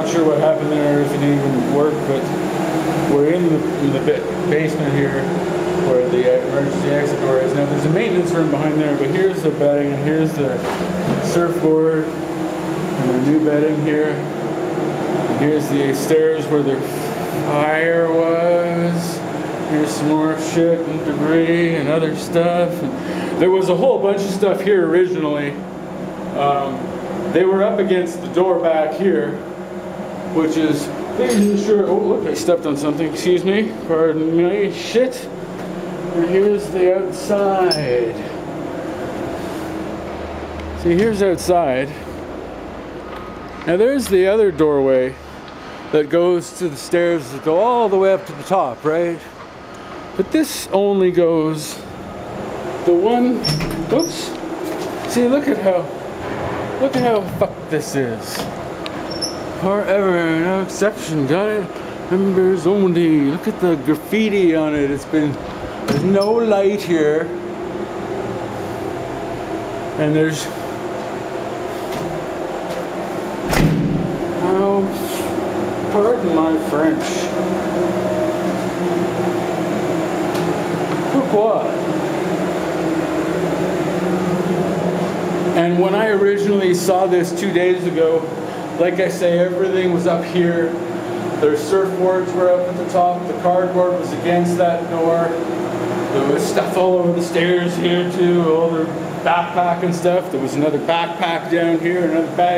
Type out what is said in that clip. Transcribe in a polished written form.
not sure what happened there, if it didn't even work, but we're in the basement here where the emergency exit door is. Now there's a maintenance room behind there, but here's the bedding and here's the surfboard and the new bedding here. And here's the stairs where the fire was. Here's some more shit and debris and other stuff. And there was a whole bunch of stuff here originally. They were up against the door back here, which is, sure. Oh, look, I stepped on something. Excuse me. Pardon me. Shit. And here's the outside. See, here's outside. Now there's the other doorway that goes to the stairs that go all the way up to the top, right? But this only goes the one. Oops. See, look at how fucked this is. Forever, no exception. Got it. Members only. Look at the graffiti on it. There's no light here, and there's pardon my French. Pourquoi? And when I originally saw this 2 days ago, like I say, everything was up here. Their surfboards were up at the top. The cardboard was against that door. There was stuff all over the stairs here too, all their backpack and stuff. There was another backpack down here, another bag.